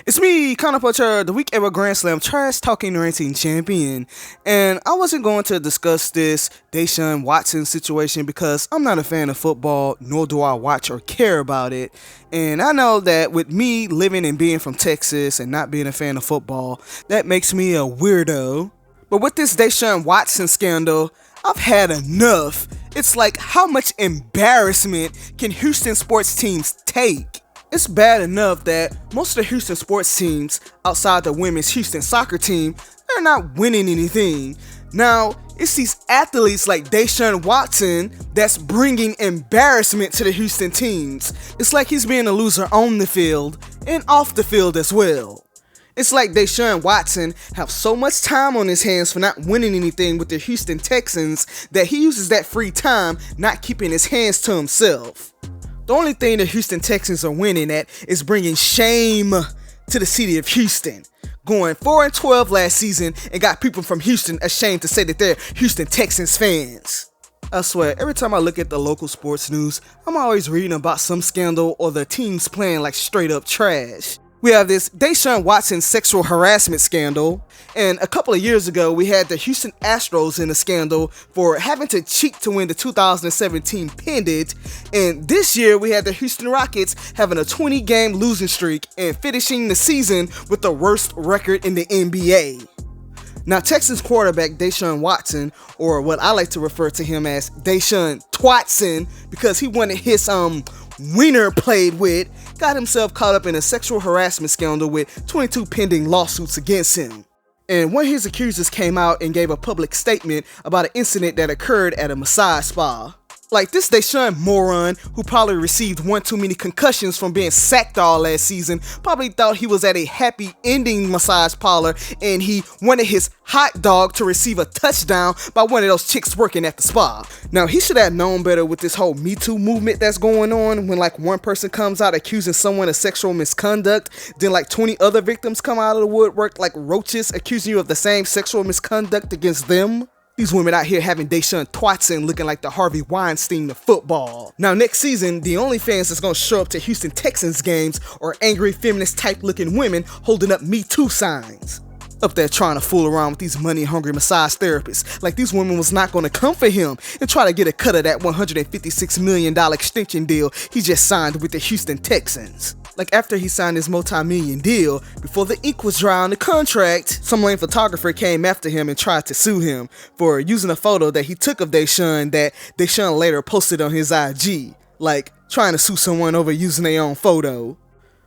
It's me, Connor Poacher, the week ever Grand Slam trash talking ranting champion. And I wasn't going to discuss this Deshaun Watson situation because I'm not a fan of football, nor do I watch or care about it. And I know that with me living and being from Texas and not being a fan of football, that makes me a weirdo. But with this Deshaun Watson scandal, I've had enough. It's like, how much embarrassment can Houston sports teams take? It's bad enough that most of the Houston sports teams, outside the women's Houston soccer team, they're not winning anything. Now, it's these athletes like Deshaun Watson that's bringing embarrassment to the Houston teams. It's like he's being a loser on the field and off the field as well. It's like Deshaun Watson have so much time on his hands for not winning anything with the Houston Texans that he uses that free time not keeping his hands to himself. The only thing the Houston Texans are winning at is bringing shame to the city of Houston. Going 4-12 last season and got people from Houston ashamed to say that they're Houston Texans fans. I swear, every time I look at the local sports news, I'm always reading about some scandal or the teams playing like straight up trash. We have this Deshaun Watson sexual harassment scandal, and a couple of years ago we had the Houston Astros in a scandal for having to cheat to win the 2017 pennant, and this year we had the Houston Rockets having a 20-game losing streak and finishing the season with the worst record in the NBA. Now, Texas quarterback Deshaun Watson, or what I like to refer to him as Deshaun Twatson, because he wanted his wiener played with, got himself caught up in a sexual harassment scandal with 22 pending lawsuits against him. And one of his accusers came out and gave a public statement about an incident that occurred at a massage spa. Like, this Deshaun moron, who probably received one too many concussions from being sacked all last season, probably thought he was at a happy ending massage parlor and he wanted his hot dog to receive a touchdown by one of those chicks working at the spa. Now, he should have known better with this whole Me Too movement that's going on, when like one person comes out accusing someone of sexual misconduct, then like 20 other victims come out of the woodwork like roaches accusing you of the same sexual misconduct against them. These women out here having Deshaun Twatson looking like the Harvey Weinstein of football. Now, next season, the only fans that's gonna show up to Houston Texans games are angry feminist type looking women holding up Me Too signs. Up there trying to fool around with these money hungry massage therapists. Like these women was not gonna come for him and try to get a cut of that $156 million extension deal he just signed with the Houston Texans. Like, after he signed his multi-million deal, before the ink was dry on the contract, some lame photographer came after him and tried to sue him for using a photo that he took of Deshaun that Deshaun later posted on his IG. Like, trying to sue someone over using their own photo.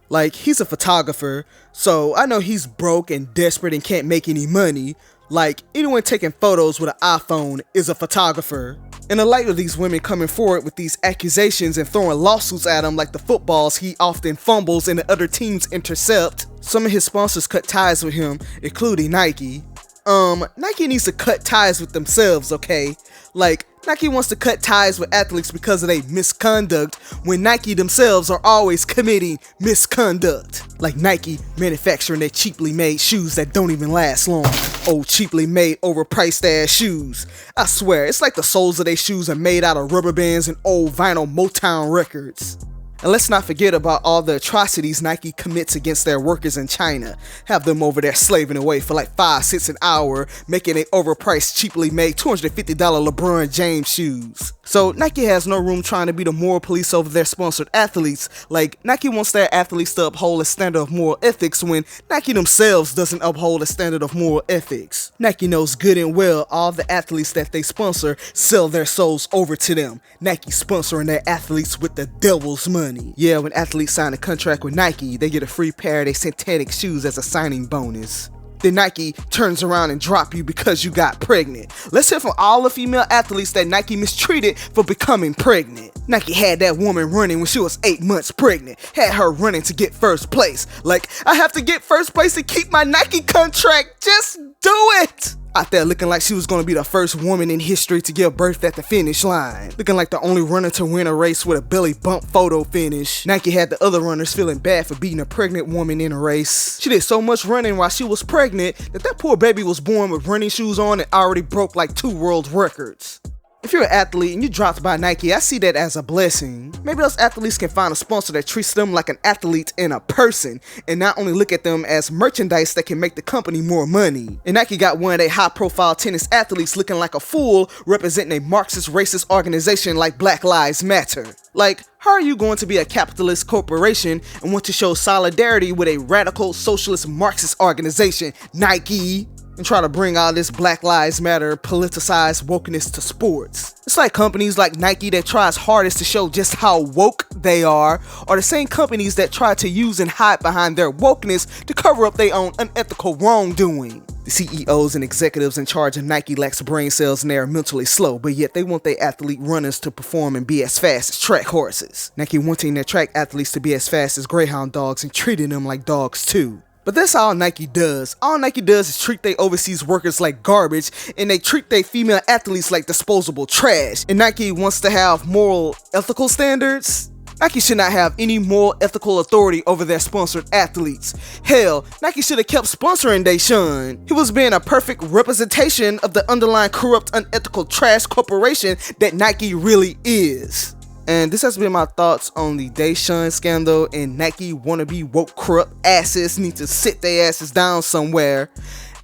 Like, he's a photographer, so I know he's broke and desperate and can't make any money. Like, anyone taking photos with an iPhone is a photographer. In the light of these women coming forward with these accusations and throwing lawsuits at him like the footballs he often fumbles and the other teams intercept, some of his sponsors cut ties with him, including Nike. Nike needs to cut ties with themselves, okay? Like, Nike wants to cut ties with athletes because of their misconduct, when Nike themselves are always committing misconduct. Like Nike manufacturing their cheaply made shoes that don't even last long. Old cheaply made overpriced ass shoes. I swear, it's like the soles of their shoes are made out of rubber bands and old vinyl Motown records. And let's not forget about all the atrocities Nike commits against their workers in China. Have them over there slaving away for like 5 cents an hour, making they overpriced, cheaply made $250 LeBron James shoes. So Nike has no room trying to be the moral police over their sponsored athletes. Like, Nike wants their athletes to uphold a standard of moral ethics when Nike themselves doesn't uphold a standard of moral ethics. Nike knows good and well all the athletes that they sponsor sell their souls over to them. Nike sponsoring their athletes with the devil's money. Yeah, when athletes sign a contract with Nike, they get a free pair of their synthetic shoes as a signing bonus. Then Nike turns around and drop you because you got pregnant. Let's hear from all the female athletes that Nike mistreated for becoming pregnant. Nike had that woman running when she was 8 months pregnant. Had her running to get first place. Like, I have to get first place to keep my Nike contract. Just do it! Out there looking like she was going to be the first woman in history to give birth at the finish line. Looking like the only runner to win a race with a belly bump photo finish. Nike had the other runners feeling bad for beating a pregnant woman in a race. She did so much running while she was pregnant that poor baby was born with running shoes on and already broke like 2 world records. If you're an athlete and you dropped by Nike, I see that as a blessing. Maybe those athletes can find a sponsor that treats them like an athlete and a person, and not only look at them as merchandise that can make the company more money. And Nike got one of their high-profile tennis athletes looking like a fool representing a Marxist racist organization like Black Lives Matter. Like, how are you going to be a capitalist corporation and want to show solidarity with a radical socialist Marxist organization, Nike? And try to bring all this Black Lives Matter politicized wokeness to sports. It's like companies like Nike that tries hardest to show just how woke they are the same companies that try to use and hide behind their wokeness to cover up their own unethical wrongdoing. The CEOs and executives in charge of Nike lacks brain cells and they are mentally slow, but yet they want their athlete runners to perform and be as fast as track horses. Nike wanting their track athletes to be as fast as greyhound dogs and treating them like dogs too. But that's all Nike does. All Nike does is treat their overseas workers like garbage, and they treat their female athletes like disposable trash. And Nike wants to have moral, ethical standards? Nike should not have any moral, ethical authority over their sponsored athletes. Hell, Nike should have kept sponsoring Deshaun. He was being a perfect representation of the underlying corrupt, unethical trash corporation that Nike really is. And this has been my thoughts on the Deshaun scandal, and Nike wannabe woke corrupt asses need to sit their asses down somewhere.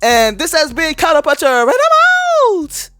And this has been Caught Up at Your Rhythm Out!